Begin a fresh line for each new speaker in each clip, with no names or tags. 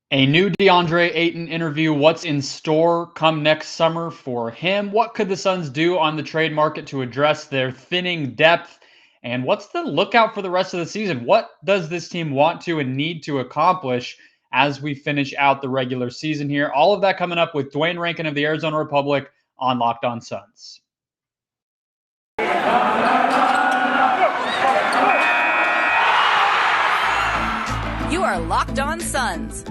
A new Deandre Ayton interview. What's in store come next summer for him? What could the Suns do on the trade market to address their thinning depth? And what's the lookout for the rest of the season? What does this team want to and need to accomplish as we finish out the regular season here? All of that coming up with Duane Rankin of the Arizona Republic on Locked On Suns.
You are Locked On Suns,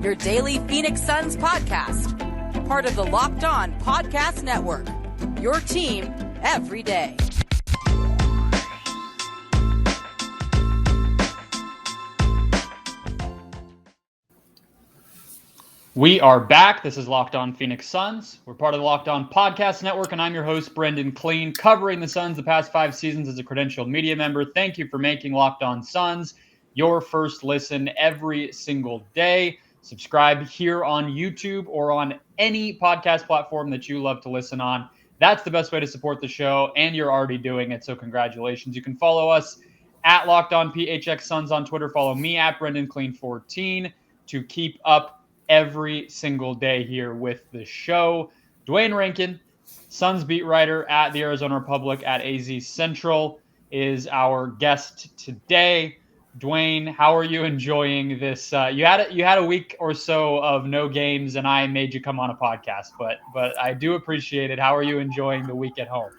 your daily Phoenix Suns podcast, part of the Locked On Podcast Network, your team every day.
We are back. This is Locked On Phoenix Suns. We're part of the Locked On Podcast Network, and I'm your host, Brendon Kleen, covering the Suns the past 5 seasons as a credentialed media member. Thank you for making Locked On Suns your first listen every single day. Subscribe here on YouTube or on any podcast platform that you love to listen on. That's the best way to support the show, and you're already doing it, so congratulations. You can follow us at Locked On PHX Suns on Twitter. Follow me at Brendon Kleen 14 to keep up every single day here with the show. Duane Rankin, Suns beat writer at the Arizona Republic at AZ Central, is our guest today. Duane, how are you enjoying this? You had a week or so of no games, and I made you come on a podcast, but I do appreciate it. How are you enjoying the week at home?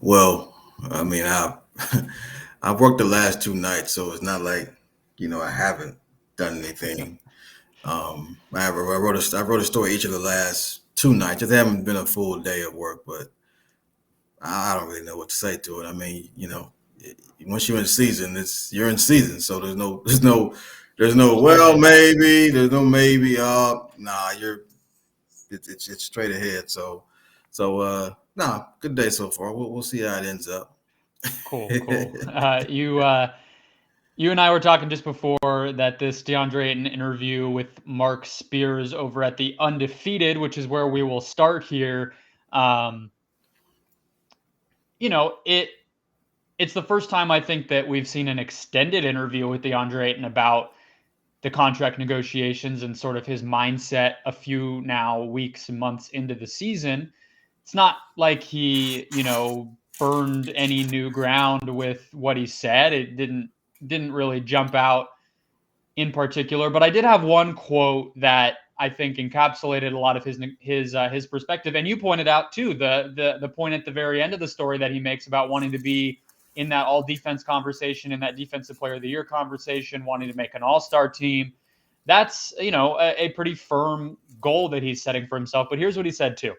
Well, I mean, I've worked the last 2 nights, so it's not like I haven't done anything. I wrote a story each of the last 2 nights. It hasn't been a full day of work, but I don't really know what to say to it. I mean, once you're in season, you're in season. So there's no well maybe, there's no maybe. It's straight ahead. So good day so far. We'll see how it ends up.
Cool. You and I were talking just before that this Deandre Ayton interview with Mark Spears over at the Undefeated, which is where we will start here. It's the first time I think that we've seen an extended interview with Deandre Ayton about the contract negotiations and sort of his mindset a few now weeks and months into the season. It's not like he, burned any new ground with what he said. It didn't really jump out in particular, but I did have one quote that I think encapsulated a lot of his perspective. And you pointed out too the point at the very end of the story that he makes about wanting to be in that all defense conversation, in that defensive player of the year conversation, wanting to make an all-star team. That's, a pretty firm goal that he's setting for himself. But here's what he said too.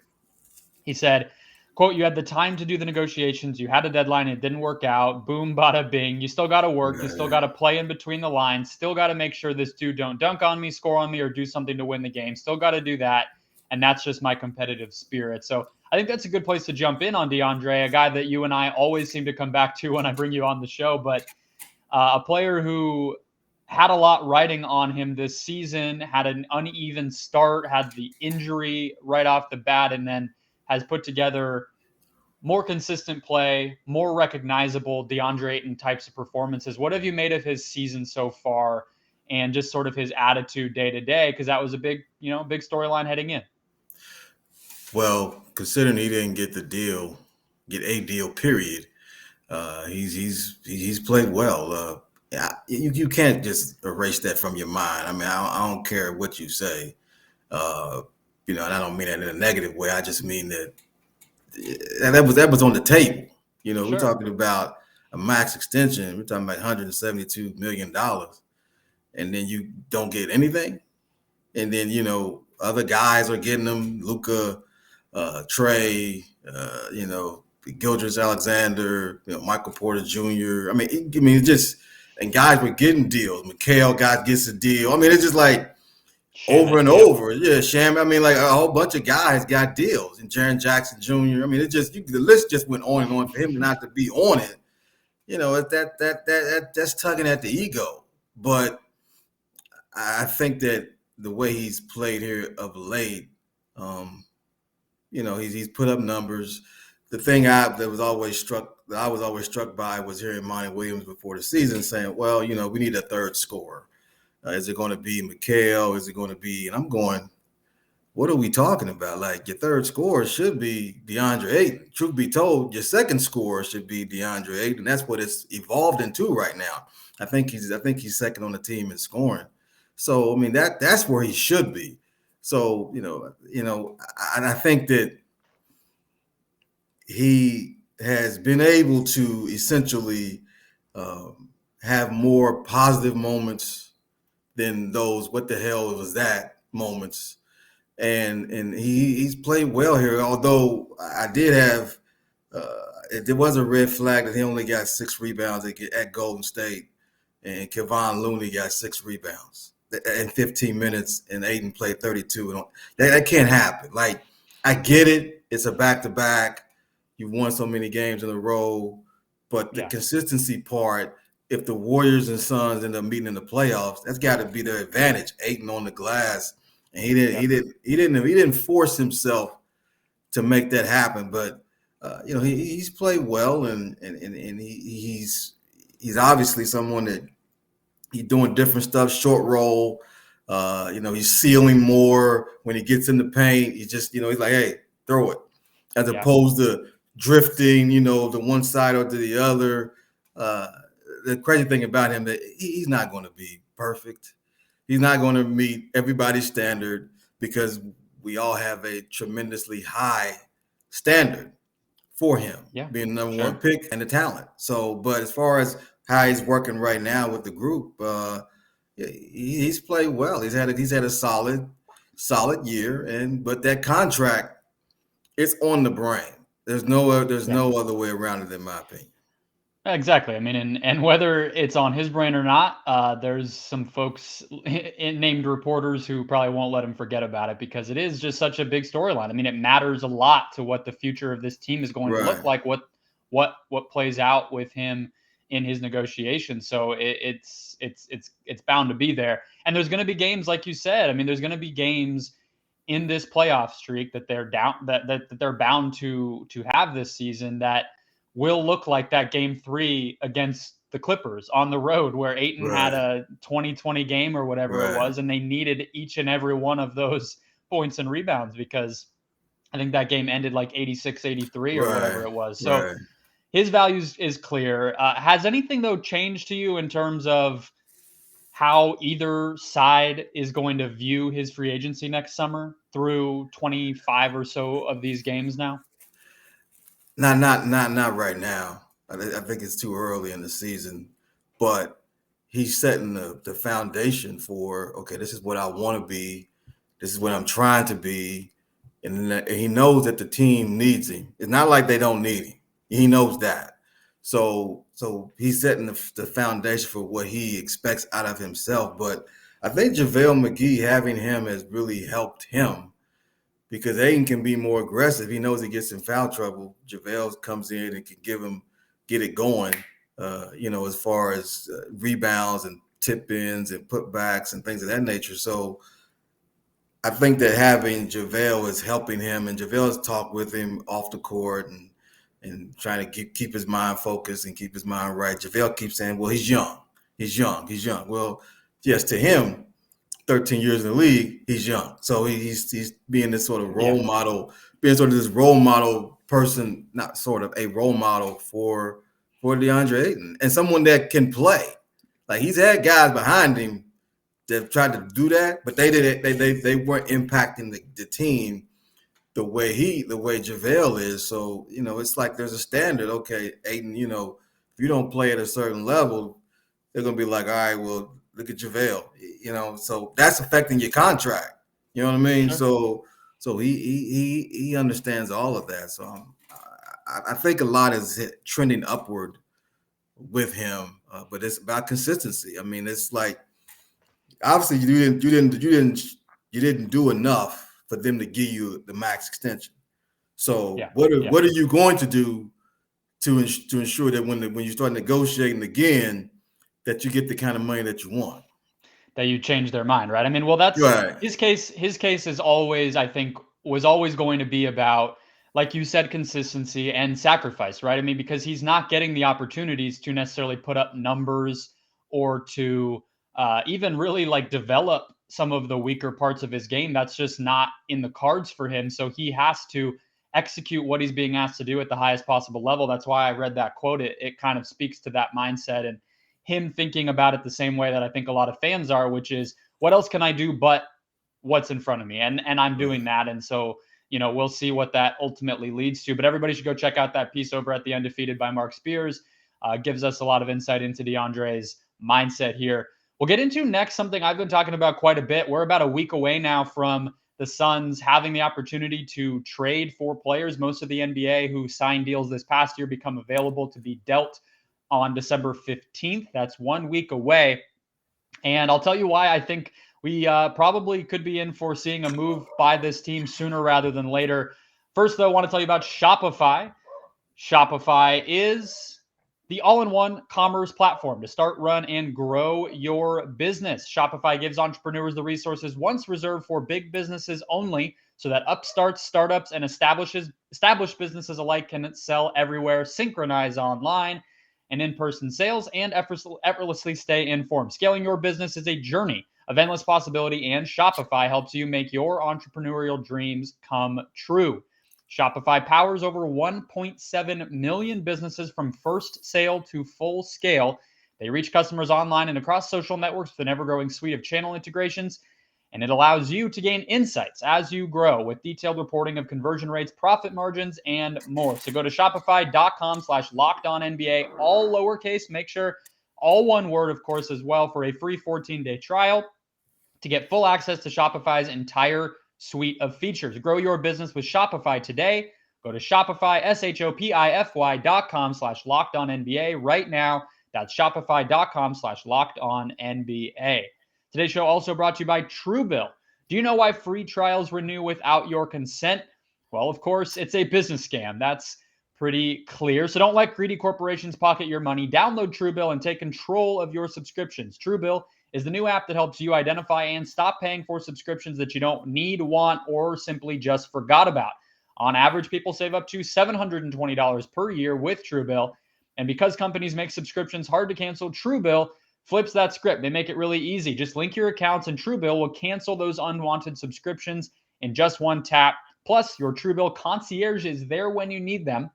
He said, quote, "You had the time to do the negotiations. You had a deadline. It didn't work out. Boom, bada, bing. You still got to work. You still got to play in between the lines. Still got to make sure this dude don't dunk on me, score on me, or do something to win the game. Still got to do that. And that's just my competitive spirit." So I think that's a good place to jump in on Deandre, a guy that you and I always seem to come back to when I bring you on the show, but a player who had a lot riding on him this season, had an uneven start, had the injury right off the bat, and then has put together more consistent play, more recognizable Deandre Ayton types of performances. What have you made of his season so far and just sort of his attitude day to day? Because that was a big storyline heading in.
Well, considering he didn't get a deal, period, he's played well. You can't just erase that from your mind. I mean, I don't care what you say, and I don't mean that in a negative way. I just mean that was on the table. Sure. We're talking about a max extension. We're talking about $172 million, and then you don't get anything, and then other guys are getting them. Luka. Trey, Gildress Alexander, Michael Porter Jr. And guys were getting deals. Mikal gets a deal. I mean, it's just like over and over. Yeah, Sham. I mean, like a whole bunch of guys got deals. And Jaren Jackson Jr. I mean, the list just went on and on for him not to be on it. That's tugging at the ego. But I think that the way he's played here of late, he's put up numbers. The thing I was always struck by was hearing Monty Williams before the season saying, well, we need a third scorer. Is it going to be Mikal? Is it going to be? And I'm going, what are we talking about? Like, your third scorer should be Deandre Ayton. Truth be told, your second scorer should be Deandre Ayton. That's what it's evolved into right now. I think he's second on the team in scoring. So I mean that's where he should be. So and I think that he has been able to essentially have more positive moments than those "what the hell was that" moments. And he's played well here. Although I did have, there was a red flag that he only got 6 rebounds at Golden State, and Kevon Looney got 6 rebounds in 15 minutes, and Ayton played 32. That can't happen. Like, I get it; it's a back-to-back. You won so many games in a row, but the consistency part. If the Warriors and Suns end up meeting in the playoffs, that's got to be their advantage. Ayton on the glass. And he didn't force himself to make that happen, but he's played well, and he's obviously someone that he's doing different stuff, short roll. He's sealing more when he gets in the paint. He just he's like, hey, throw it, as opposed to drifting, to one side or to the other. The crazy thing about him that he's not going to be perfect. He's not going to meet everybody's standard, because we all have a tremendously high standard for him, being the number one pick and the talent. So, but as far as how he's working right now with the group, he's played well. He's had a solid year, but that contract, it's on the brain. There's no other way around it, in my opinion.
Exactly. I mean, and whether it's on his brain or not, there's some folks named reporters who probably won't let him forget about it, because it is just such a big storyline. I mean, it matters a lot to what the future of this team is going to look like, what plays out with him in his negotiations. So it's bound to be there. And there's going to be games, like you said. I mean, there's going to be games in this playoff streak that they're that they're bound to have this season that will look like that game 3 against the Clippers on the road, where Ayton had a 20-20 game or whatever it was, and they needed each and every one of those points and rebounds, because I think that game ended like 86-83 or whatever it was. So his value is clear. Has anything, though, changed to you in terms of how either side is going to view his free agency next summer through 25 or so of these games now?
Not right now. I think it's too early in the season, but he's setting the foundation for, okay, this is what I want to be. This is what I'm trying to be. And he knows that the team needs him. It's not like they don't need him. He knows that. So he's setting the foundation for what he expects out of himself. But I think JaVale McGee, having him, has really helped him, because Ayton can be more aggressive. He knows he gets in foul trouble. JaVale comes in and can get it going, as far as rebounds and tip-ins and putbacks and things of that nature. So I think that having JaVale is helping him, and JaVale's talked with him off the court and trying to keep his mind focused and keep his mind right. JaVale keeps saying, well, he's young. Well, yes, to him, 13 years in the league, he's young. So he's being this sort of role model, being sort of this role model person, not sort of a role model for Deandre Ayton, and someone that can play. Like, he's had guys behind him that tried to do that, but they weren't impacting the team the way JaVale is. So, it's like there's a standard. Okay, Ayton, if you don't play at a certain level, they're gonna be like, all right, well, look at JaVale, so that's affecting your contract. You know what I mean? Sure. So he understands all of that. So I think a lot is trending upward with him, but it's about consistency. I mean, it's like, obviously you didn't do enough for them to give you the max extension. So what are you going to do to ensure that when you start negotiating again, that you get the kind of money that you want?
That you change their mind, right? I mean, well, that's his case. His case is always, I think, was always going to be about, like you said, consistency and sacrifice, right? I mean, because he's not getting the opportunities to necessarily put up numbers or to even really like develop some of the weaker parts of his game. That's just not in the cards for him. So he has to execute what he's being asked to do at the highest possible level. That's why I read that quote. It kind of speaks to that mindset and him thinking about it the same way that I think a lot of fans are, which is, what else can I do but what's in front of me? And I'm doing that. And so, we'll see what that ultimately leads to. But everybody should go check out that piece over at The Undefeated by Mark Spears. Gives us a lot of insight into DeAndre's mindset here. We'll get into next something I've been talking about quite a bit. We're about a week away now from the Suns having the opportunity to trade for players. Most of the NBA who signed deals this past year become available to be dealt on December 15th. That's 1 week away. And I'll tell you why I think we probably could be in for seeing a move by this team sooner rather than later. First, though, I want to tell you about Shopify. Shopify is the all-in-one commerce platform to start, run, and grow your business. Shopify gives entrepreneurs the resources once reserved for big businesses only, so that upstarts, startups, and established businesses alike can sell everywhere, synchronize online and in-person sales, and effortlessly stay informed. Scaling your business is a journey of endless possibility, and Shopify helps you make your entrepreneurial dreams come true. Shopify powers over 1.7 million businesses from first sale to full scale. They reach customers online and across social networks with an ever-growing suite of channel integrations, and it allows you to gain insights as you grow with detailed reporting of conversion rates, profit margins, and more. So go to shopify.com/lockedonnba, all lowercase. Make sure all one word, of course, as well, for a free 14-day trial to get full access to Shopify's entire suite of features. Grow your business with Shopify today. Go to Shopify, shopify.com/lockedonnba right now. That's shopify.com/lockedonnba. Today's show also brought to you by TrueBill. Do you know why free trials renew without your consent? Well, of course, it's a business scam. That's pretty clear. So don't let greedy corporations pocket your money. Download TrueBill and take control of your subscriptions. TrueBill is the new app that helps you identify and stop paying for subscriptions that you don't need, want, or simply just forgot about. On average, people save up to $720 per year with TrueBill. And because companies make subscriptions hard to cancel, TrueBill flips that script. They make it really easy. Just link your accounts and TrueBill will cancel those unwanted subscriptions in just one tap. Plus, your TrueBill concierge is there when you need them,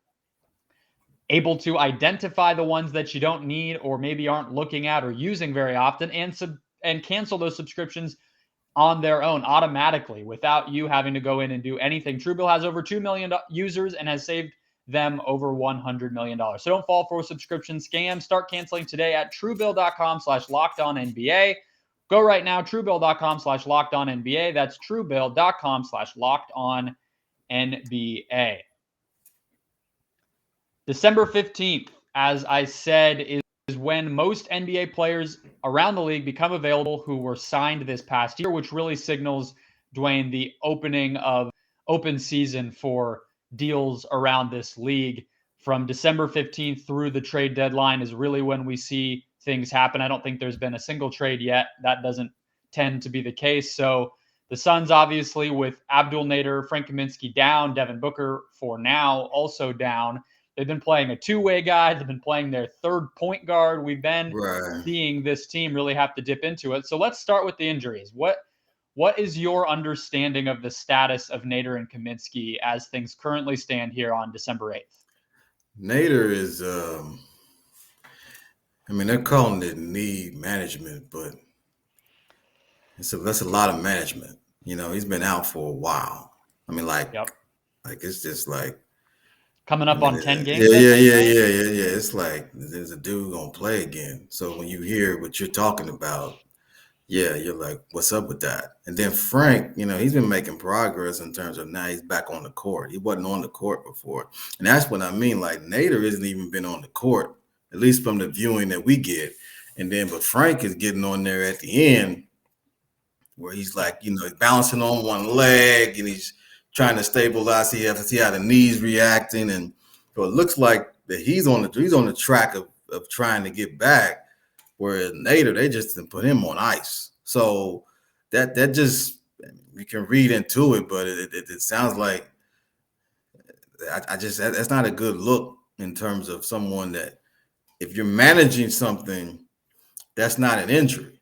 able to identify the ones that you don't need or maybe aren't looking at or using very often, and cancel those subscriptions on their own automatically without you having to go in and do anything. TrueBill has over 2 million users and has saved them over $100 million. So don't fall for subscription scams. Start canceling today at truebill.com/lockedonnba. Go right now, truebill.com/lockedonnba. That's truebill.com/lockedonnba. December 15th, as I said, is when most NBA players around the league become available who were signed this past year, which really signals, Duane, the opening of open season for deals around this league. From December 15th through the trade deadline is really when we see things happen. I don't think there's been a single trade yet. That doesn't tend to be the case. So the Suns, obviously, with Abdul Nader, Frank Kaminsky down, Devin Booker for now also down. They've been playing a two-way guy. They've been playing their third point guard. We've been seeing this team really have to dip into it. So let's start with the injuries. What is your understanding of the status of Nader and Kaminsky as things currently stand here on December 8th?
Nader is, they're calling it knee management, but that's a lot of management. He's been out for a while. It's just like
coming up on 10 games.
Yeah. It's like there's a dude gonna play again. So when you hear what you're talking about, yeah, you're like, what's up with that? And then Frank, he's been making progress in terms of now he's back on the court. He wasn't on the court before. And that's what I mean. Like Nader hasn't even been on the court, at least from the viewing that we get. But Frank is getting on there at the end where he's like, he's balancing on one leg and he's trying to stabilize. You have to see how the knees reacting. And so it looks like that he's on the track of trying to get back. Whereas Nader, they just didn't put him on ice. So that just, you can read into it, but it sounds like that's not a good look in terms of someone that if you're managing something, that's not an injury.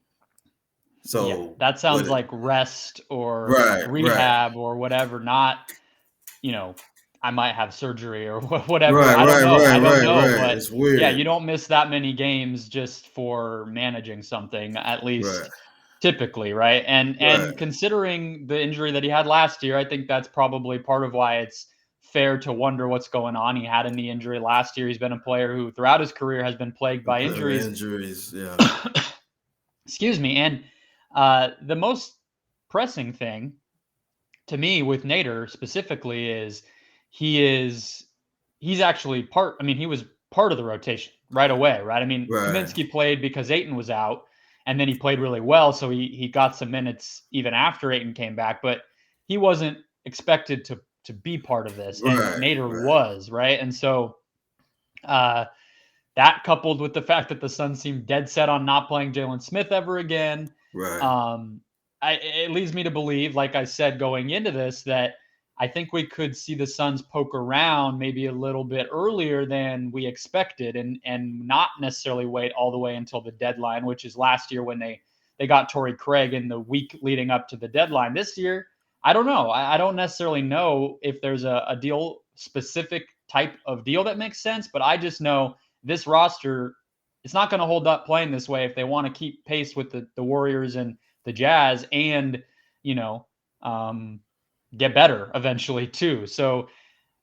So
that sounds like rest or
right,
rehab or whatever, not, I might have surgery or whatever.
right,
I don't
right,
know.
right,
I don't
right,
know.
right.
But
It's
yeah,
weird.
you don't miss that many games just for managing something, at
Right,
least typically, right? And
right.
considering the injury that he had last year, I think that's probably part of why it's fair to wonder what's going on. He had a knee injury last year. He's been a player who throughout his career has been plagued by injuries.
Injuries, yeah.
Excuse me. And the most pressing thing to me with Nader specifically is he's actually part. I mean, he was part of the rotation right away, right? I mean,
Right,
Kaminsky played because Ayton was out, and then he played really well, so he got some minutes even after Ayton came back, but he wasn't expected to be part of this, and
right,
Nader
right,
was, right? And so uh, that coupled with the fact that the Suns seemed dead set on not playing Jalen Smith ever again,
right.
um, it leads me to believe, like I said going into this, that I think we could see the Suns poke around maybe a little bit earlier than we expected, and not necessarily wait all the way until the deadline, which is last year when they got Torrey Craig in the week leading up to the deadline. This year, I don't know. I don't necessarily know if there's a deal specific type of deal that makes sense, but I just know this roster, it's not going to hold up playing this way if they want to keep pace with the Warriors and the Jazz, and you know um, get better eventually too. So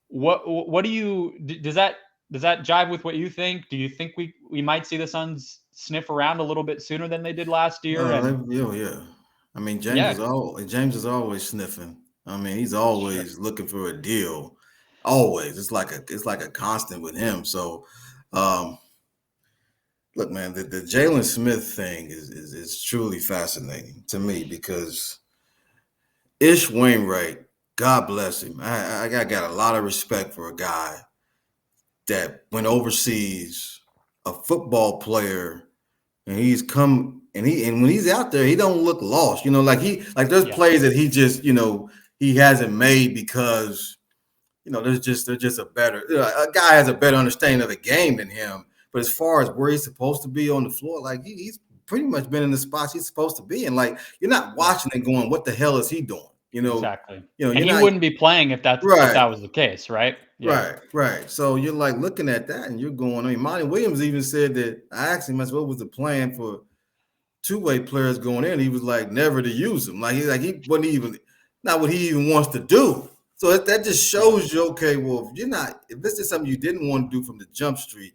what do you does that jive with what you think? Do you think we might see the Suns sniff around a little bit sooner than they did last year?
No,
And
yeah. I mean,
yeah,
James is always sniffing. I mean, he's
sure.
always looking for a deal. Always. It's like a constant with him. So, um, look, man, the Jalen Smith thing is truly fascinating to me because Ish Wainwright, God bless him. I got a lot of respect for a guy that went overseas, a football player, and he's come and when he's out there, he don't look lost. There's
Yeah,
plays that he just he hasn't made because there's just a better a guy has a better understanding of the game than him. But as far as where he's supposed to be on the floor, like he's pretty much been in the spots he's supposed to be. And like you're not
yeah,
watching and going, what the hell is he doing?
exactly. And
You're
he
not
wouldn't be playing if that
right.
was the case, right? Yeah,
Right. So you're like looking at that and you're going, I mean, Monty Williams even said that I asked him, I said, what was the plan for two-way players going in? He was like, never to use them. He wasn't even, not what he even wants to do. So that just
yeah,
shows you, okay, well, if this is something you didn't want to do from the jump street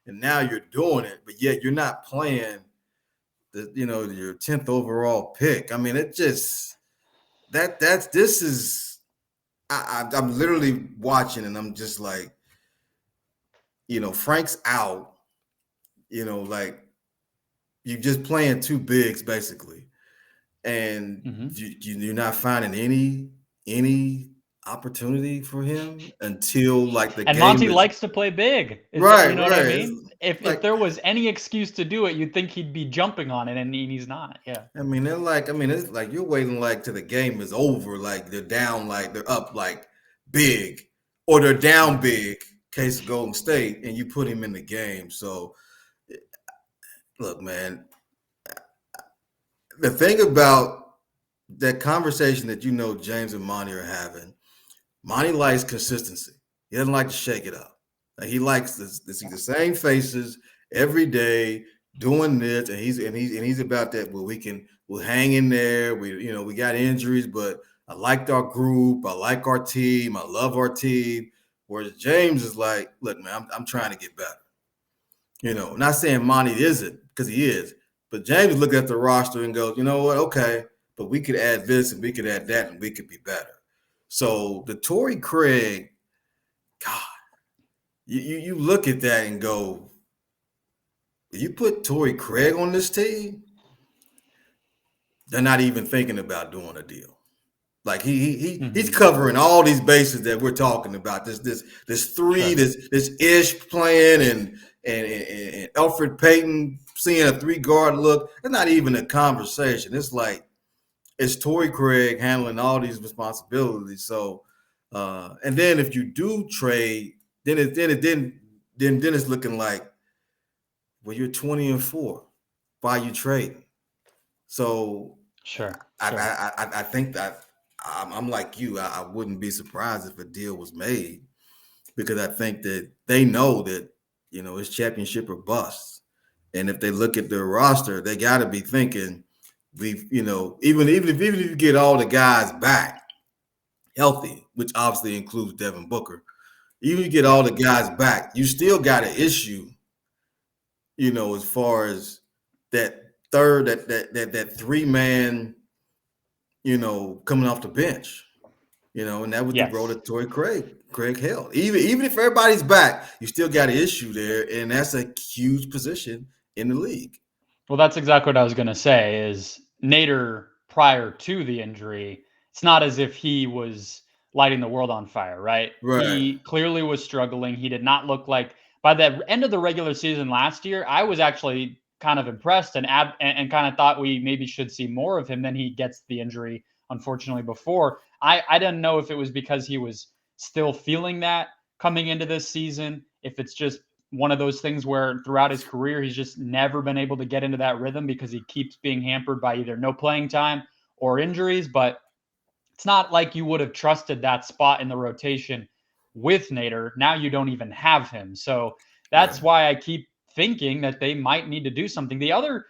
and now you're doing it, but yet you're not playing your 10th overall pick. I mean, it just, this is, I'm literally watching and I'm just like, Frank's out, like you're just playing two bigs basically, and
hmm
you're not finding any opportunity for him until like the
and
game
Monty
is
likes to play big. Is that,
right,
you know what I
right. It's
mean? If
like,
there was any excuse to do it, you'd think he'd be jumping on it, and he's not. Yeah,
it's like you're waiting like till the game is over, like they're down, like they're up like big, or they're down
yeah.
big, case of Golden State, and you put him in the game. So look, man, the thing about that conversation that James and Monty are having, Monty likes consistency. He doesn't like to shake it up. Like he likes to see the same faces every day doing this, and he's about that. Well, we'll hang in there. We got injuries, but I liked our group. I like our team. I love our team. Whereas James is like, look, man, I'm trying to get better. Not saying Monty isn't, because he is, but James looked at the roster and goes, you know what? Okay, but we could add this and we could add that and we could be better. So the Torrey Craig, God, you look at that and go, you put Torrey Craig on this team, they're not even thinking about doing a deal. Like he's
hmm
covering all these bases that we're talking about. This three,
Sure.
this Ish playing and Alfred Payton seeing a 3-guard look. It's not even a conversation. It's like it's Torrey Craig handling all these responsibilities. So and then if you do trade, then it's looking like, well, you're 20-4. Why you trading? So
Sure.
I think that I'm like you. I wouldn't be surprised if a deal was made, because I think that they know that, it's championship or bust. And if they look at their roster, they got to be thinking, even if you get all the guys back healthy, which obviously includes Devin Booker, even if you get all the guys back, you still got an issue, as far as that third, that 3-man, coming off the bench, and that was the role
Yes.
that Craig held. Even if everybody's back, you still got an issue there, and that's a huge position in the league.
Well, that's exactly what I was going to say is Nader, prior to the injury, it's not as if he was lighting the world on fire, right?
Right.
He clearly was struggling. He did not look like, by the end of the regular season last year, I was actually kind of impressed and kind of thought we maybe should see more of him. Then he gets the injury, unfortunately, before. I didn't know if it was because he was still feeling that coming into this season, if it's just one of those things where throughout his career, he's just never been able to get into that rhythm because he keeps being hampered by either no playing time or injuries. But it's not like you would have trusted that spot in the rotation with Nader. Now you don't even have him. So that's
Right.
why I keep thinking that they might need to do something. The other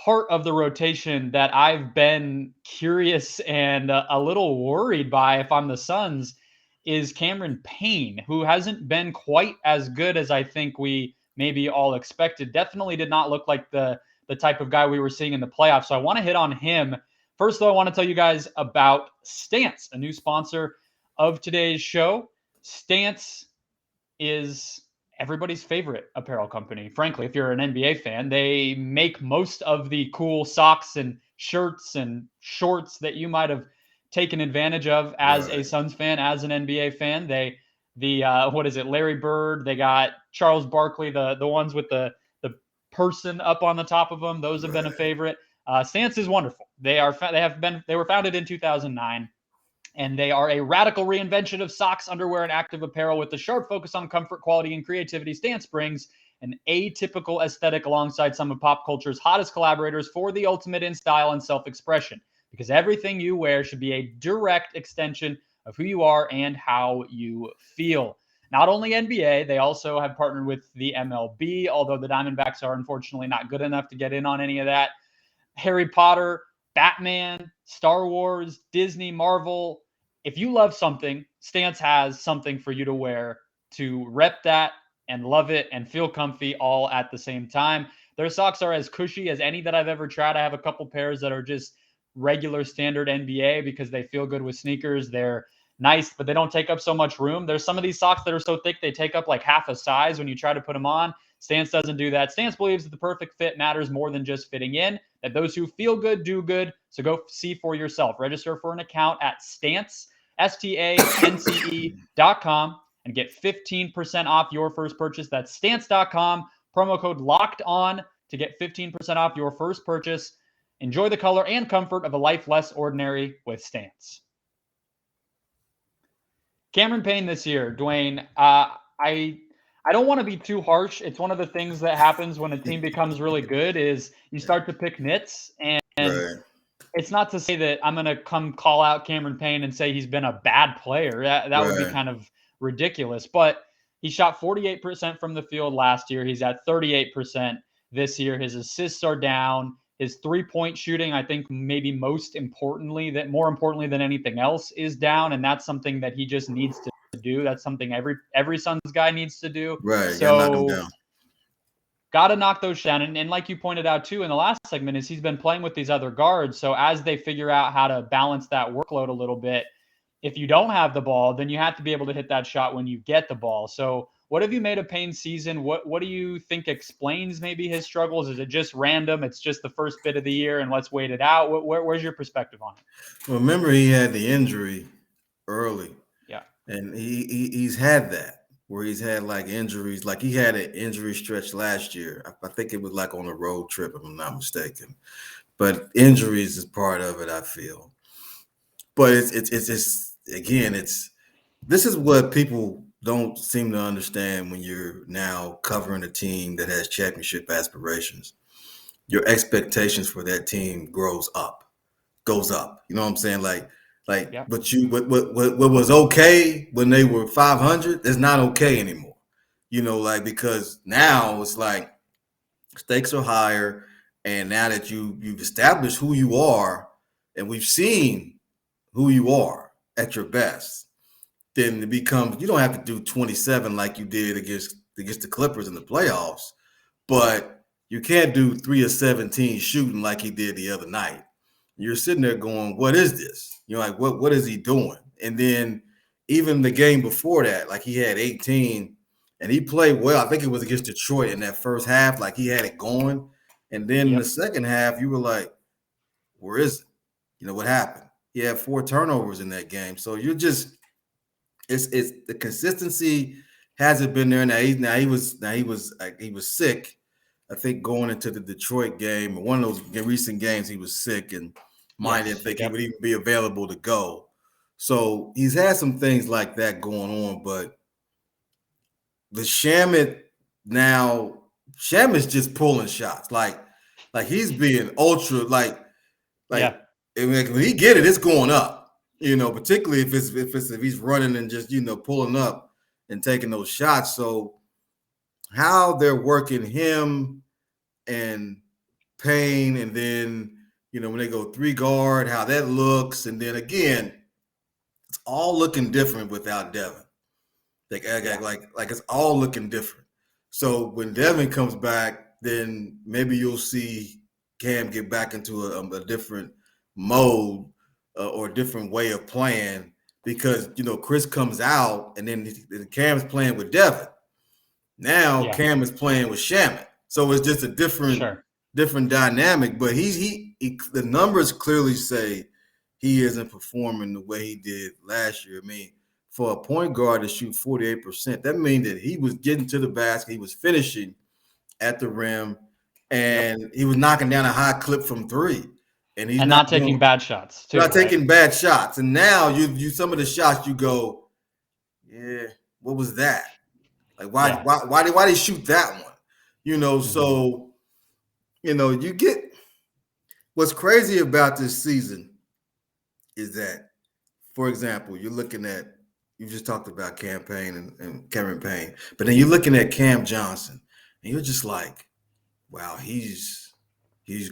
part of the rotation that I've been curious and a little worried by, if I'm the Suns, is Cameron Payne, who hasn't been quite as good as I think we maybe all expected. Definitely did not look like the type of guy we were seeing in the playoffs. So I want to hit on him. First, though, I want to tell you guys about Stance, a new sponsor of today's show. Stance is everybody's favorite apparel company. Frankly, if you're an NBA fan, they make most of the cool socks and shirts and shorts that you might have taken advantage of as a
Right.
Suns fan, as an NBA fan. What is it, Larry Bird? They got Charles Barkley, the ones with the person up on the top of them. Those have been a favorite. Stance is wonderful. They were founded in 2009. And they are a radical reinvention of socks, underwear, and active apparel with a sharp focus on comfort, quality, and creativity. Stance brings an atypical aesthetic alongside some of pop culture's hottest collaborators for the ultimate in style and self-expression. Because everything you wear should be a direct extension of who you are and how you feel. Not only NBA, they also have partnered with the MLB, although the Diamondbacks are unfortunately not good enough to get in on any of that. Harry Potter, Batman, Star Wars, Disney, Marvel. If you love something, Stance has something for you to wear to rep that and love it and feel comfy all at the same time. Their socks are as cushy as any that I've ever tried. I have a couple pairs that are just regular standard NBA because they feel good with sneakers. They're nice, but they don't take up so much room. There's some of these socks that are so thick they take up like half a size when you try to put them on. Stance doesn't do that. Stance believes that the perfect fit matters more than just fitting in, that those who feel good do good. So go see for yourself. Register for an account at Stance, STANCE.com, and get 15% off your first purchase. That's stance.com. Promo code locked on to get 15% off your first purchase. Enjoy the color and comfort of a life less ordinary with Stance. Cameron Payne this year, Duane, I don't want to be too harsh. It's one of the things that happens when a team becomes really good is you start to pick nits. And
Right.
it's not to say that I'm going to come call out Cameron Payne and say he's been a bad player. That would be
Right.
kind of ridiculous. But he shot 48% from the field last year. He's at 38% this year. His assists are down. His three-point shooting, I think maybe more importantly than anything else, is down. And that's something that he just needs to do. That's something every Suns guy needs to do.
Right. Gotta knock him
So
down.
got to knock those down. And like you pointed out too in the last segment, is he's been playing with these other guards. So as they figure out how to balance that workload a little bit, if you don't have the ball, then you have to be able to hit that shot when you get the ball. So what have you made of Payne's season? What do you think explains maybe his struggles? Is it just random? It's just the first bit of the year and let's wait it out. Where's your perspective on it?
Well, remember, he had the injury early.
Yeah.
And he's had that, where he's had like injuries. Like he had an injury stretch last year. I think it was like on a road trip, if I'm not mistaken. But injuries is part of it, I feel. But it's again, this is what people don't seem to understand when you're now covering a team that has championship aspirations. your expectations for that team goes up. You know what I'm saying?
Yep.
But what was okay when they were 500 is not okay anymore. Because now it's like stakes are higher, and now that you've established who you are, and we've seen who you are at your best, then it becomes you don't have to do 27 like you did against the Clippers in the playoffs, but you can't do 3 of 17 shooting like he did the other night. You're sitting there going, what is this? You're like, what is he doing? And then even the game before that, like he had 18 and he played well. I think it was against Detroit in that first half, like he had it going. And then in the second half, you were like, where is it? What happened? He had 4 turnovers in that game. So you're just it's the consistency hasn't been there. Now he was sick. I think going into the Detroit game, one of those recent games, he was sick and didn't think he would even be available to go. So he's had some things like that going on, but the Shamit's just pulling shots. Like he's being ultra when he get it, it's going up. Particularly if he's running and just pulling up and taking those shots. So how they're working him and Payne, and then when they go 3 guard, how that looks, and then again, it's all looking different without Devin. Like it's all looking different. So when Devin comes back, then maybe you'll see Cam get back into a different mode or a different way of playing, because Chris comes out and then Cam's playing with Devin. Now Cam is playing with Shamet, so it's just a different dynamic. But the numbers clearly say he isn't performing the way he did last year. I mean, for a point guard to shoot 48%, that means that he was getting to the basket, he was finishing at the rim, and he was knocking down a high clip from 3. And he's
not taking bad shots too.
Taking bad shots. And now you some of the shots you go, yeah, what was that? Like why did he shoot that one? So you get what's crazy about this season is that, for example, you're looking at, you just talked about Cam Payne and Cameron Payne, but then you're looking at Cam Johnson and you're just like, wow, he's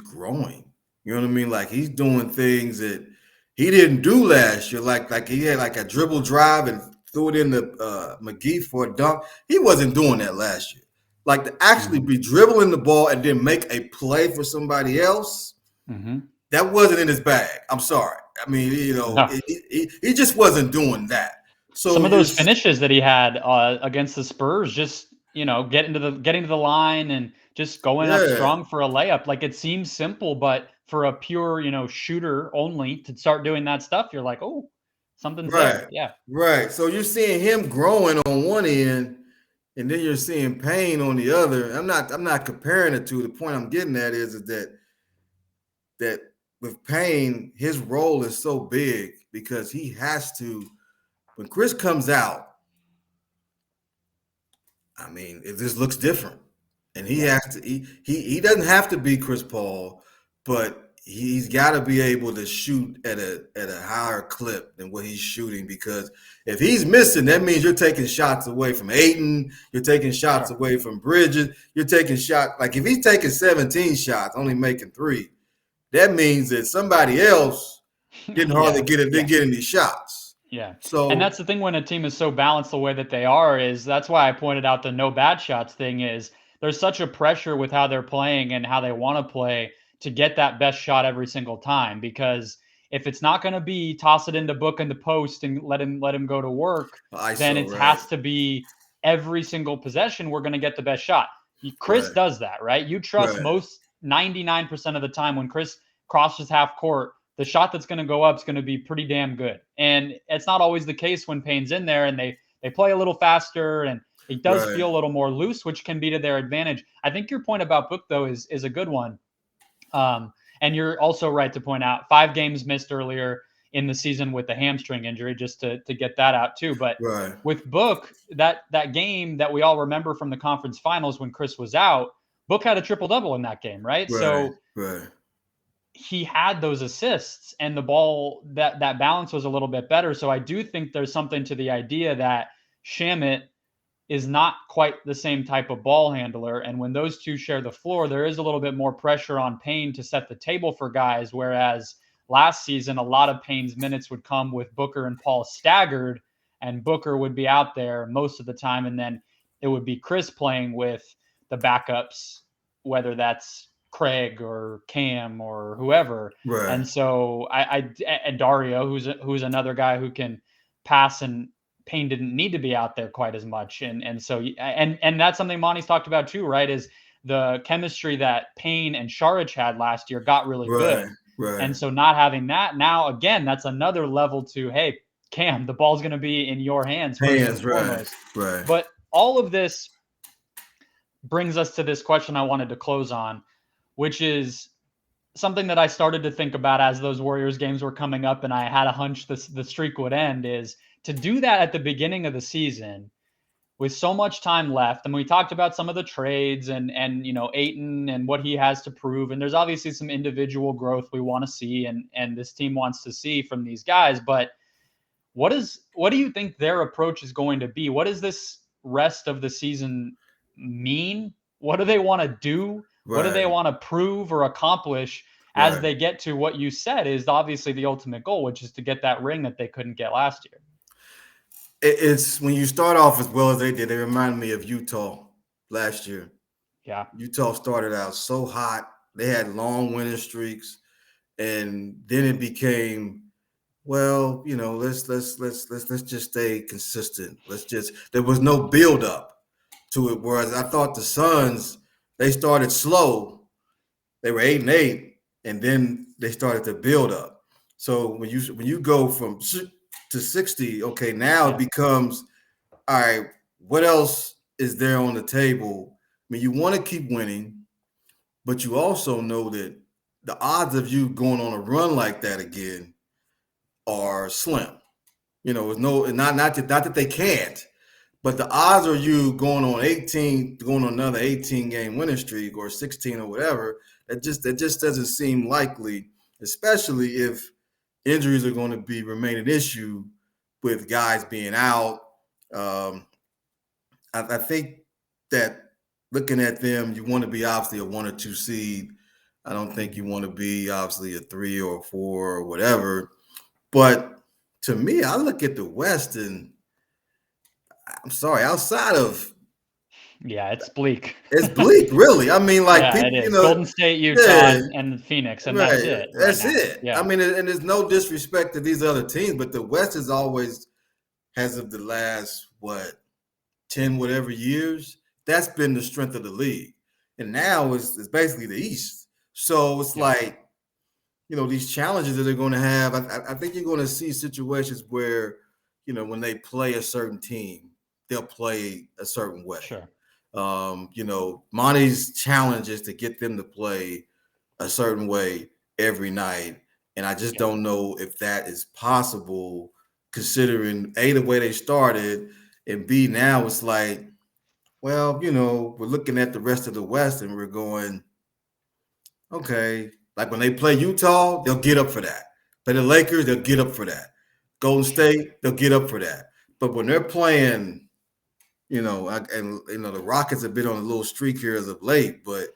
growing. You know what I mean? Like he's doing things that he didn't do last year. Like he had like a dribble drive and threw it in the McGee for a dunk. He wasn't doing that last year. Like to actually be dribbling the ball and then make a play for somebody else, that wasn't in his bag. I'm sorry. I mean, he just wasn't doing that. So
some of those finishes that he had against the Spurs, just getting to the line and just going up strong for a layup. Like it seems simple, but for a pure shooter only to start doing that stuff, you're like, oh, something's there. Yeah,
right. So you're seeing him growing on one end, and then you're seeing Payne on the other. I'm not comparing the two. The point I'm getting at is that with Payne, his role is so big because he has to. When Chris comes out, I mean, it just looks different, and he has to. He doesn't have to be Chris Paul, but he's got to be able to shoot at a higher clip than what he's shooting, because if he's missing, that means you're taking shots away from Ayton, you're taking shots away from Bridges, you're taking shots. Like if he's taking 17 shots, only making 3, that means that somebody else didn't hardly get any shots.
Yeah.
So,
and that's the thing when a team is so balanced the way that they are, is that's why I pointed out the no bad shots thing. Is there's such a pressure with how they're playing and how they want to play to get that best shot every single time, because if it's not going to be toss it into Book in the post and let him go to work, then it has to be every single possession we're going to get the best shot. Chris does that, right? You trust most 99% of the time when Chris crosses half court, the shot that's going to go up is going to be pretty damn good. And it's not always the case when Payne's in there and they play a little faster and it does feel a little more loose, which can be to their advantage. I think your point about Book, though, is a good one. And you're also right to point out 5 games missed earlier in the season with the hamstring injury, just to get that out too. But with Book, that game that we all remember from the conference finals when Chris was out Book had a triple-double in that game, right? So
right.
he had those assists, and the ball, that balance was a little bit better. So I do think there's something to the idea that Shamet is not quite the same type of ball handler. And when those two share the floor, there is a little bit more pressure on Payne to set the table for guys. Whereas last season, a lot of Payne's minutes would come with Booker and Paul staggered, and Booker would be out there most of the time. And then it would be Chris playing with the backups, whether that's Craig or Cam or whoever.
Right.
And so and Dario, who's another guy who can pass, and Payne didn't need to be out there quite as much. And so that's something Monty's talked about too, right? Is the chemistry that Payne and Šarić had last year got really good.
Right.
And so not having that now, again, that's another level to, hey, Cam, the ball's going to be in your hands first and foremost.
Right.
But all of this brings us to this question I wanted to close on, which is something that I started to think about as those Warriors games were coming up, and I had a hunch the streak would end, is to do that at the beginning of the season with so much time left. And we talked about some of the trades and Ayton and what he has to prove. And there's obviously some individual growth we want to see, and this team wants to see from these guys. But what do you think their approach is going to be? What does this rest of the season mean? What do they want to do?
Right.
What do they want to prove or accomplish as they get to what you said is obviously the ultimate goal, which is to get that ring that they couldn't get last year?
It's when you start off as well as they did, they remind me of Utah last year.
Yeah.
Utah started out so hot. They had long winning streaks, and then it became, well, let's just stay consistent. There was no build up to it. Whereas I thought the Suns, they started slow. They were 8-8, and then they started to build up. So when you go from to 60, okay, now it becomes, all right, what else is there on the table? I mean, you want to keep winning, but you also know that the odds of you going on a run like that again are slim. It's not that they can't, but the odds are you going on another 18 game winning streak or 16 or whatever. That just doesn't seem likely, especially if injuries are going to remain an issue with guys being out. I think that looking at them, you want to be obviously a 1 or 2 seed. I don't think you want to be obviously a 3 or 4 or whatever. But to me, I look at the West, and I'm sorry, outside of
it's bleak.
It's bleak, really. I mean, like,
it is. Golden State, Utah, and Phoenix, and that's it.
That's it.
Yeah.
I mean, and there's no disrespect to these other teams, but the West is always, as of the last 10 whatever years, that's been the strength of the league, and now it's basically the East. So it's like, these challenges that they're going to have. I think you're going to see situations where, when they play a certain team, they'll play a certain way.
Sure.
Monty's challenge is to get them to play a certain way every night. And I just don't know if that is possible, considering A, the way they started, and B, now it's like, well, we're looking at the rest of the West and we're going, okay, like when they play Utah, they'll get up for that. Play the Lakers, they'll get up for that. Golden State, they'll get up for that. But when they're playing, the Rockets have been on a little streak here as of late, but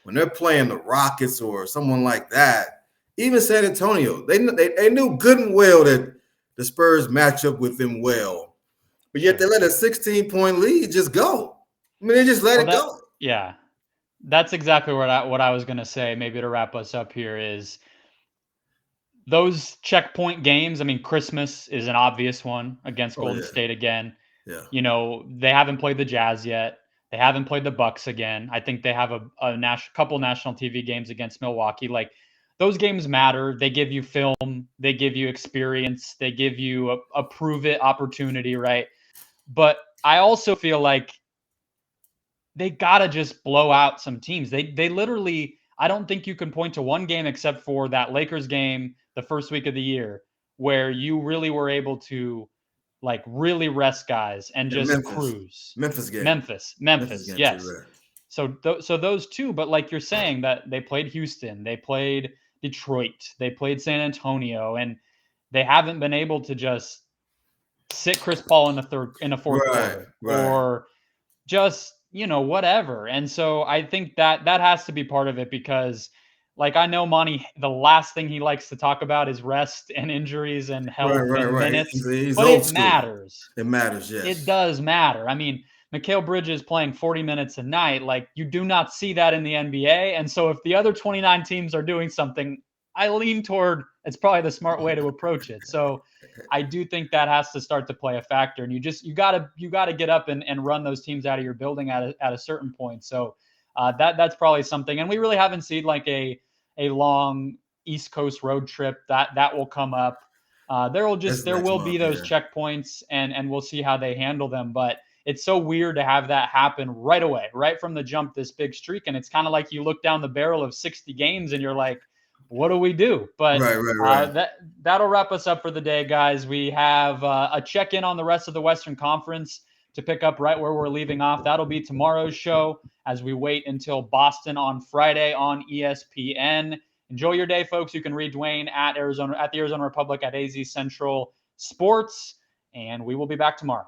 when they're playing the Rockets or someone like that, even San Antonio, they knew good and well that the Spurs match up with them well, but yet they let a 16-point lead just go. I mean, they just let it go.
Yeah, that's exactly what I was going to say. Maybe to wrap us up here is those checkpoint games. I mean, Christmas is an obvious one against Golden State again.
Yeah.
They haven't played the Jazz yet. They haven't played the Bucks again. I think they have a couple national TV games against Milwaukee. Like, those games matter. They give you film. They give you experience. They give you a prove it opportunity, right? But I also feel like they gotta just blow out some teams. They literally, I don't think you can point to one game except for that Lakers game the first week of the year where you really were able to really rest guys and just cruise.
Memphis game.
Memphis, yes. So those two, but like you're saying, that they played Houston, they played Detroit, they played San Antonio, and they haven't been able to just sit Chris Paul in the fourth
Right,
quarter,
right.
or just, whatever. And so I think that has to be part of it, because like, I know Monty, the last thing he likes to talk about is rest and injuries and health and
Right.
minutes,
He's
but
old
it
school.
matters.
It matters,
It
yes.
does matter. I mean, Mikal Bridges playing 40 minutes a night, like, you do not see that in the NBA. And so if the other 29 teams are doing something, I lean toward it's probably the smart way to approach it. So I do think that has to start to play a factor. And you gotta get up and run those teams out of your building at a certain point. So that's probably something. And we really haven't seen like a long East Coast road trip that will come up. There
That's
will
next
be
month,
those
yeah.
checkpoints, and we'll see how they handle them. But it's so weird to have that happen right away, right from the jump, this big streak. And it's kind of like you look down the barrel of 60 games and you're like, what do we do? But
Right.
that'll wrap us up for the day, guys. We have a check-in on the rest of the Western Conference to pick up right where we're leaving off. That'll be tomorrow's show as we wait until Boston on Friday on ESPN. Enjoy your day, folks. You can read Duane at the Arizona Republic at AZ Central Sports, and we will be back tomorrow.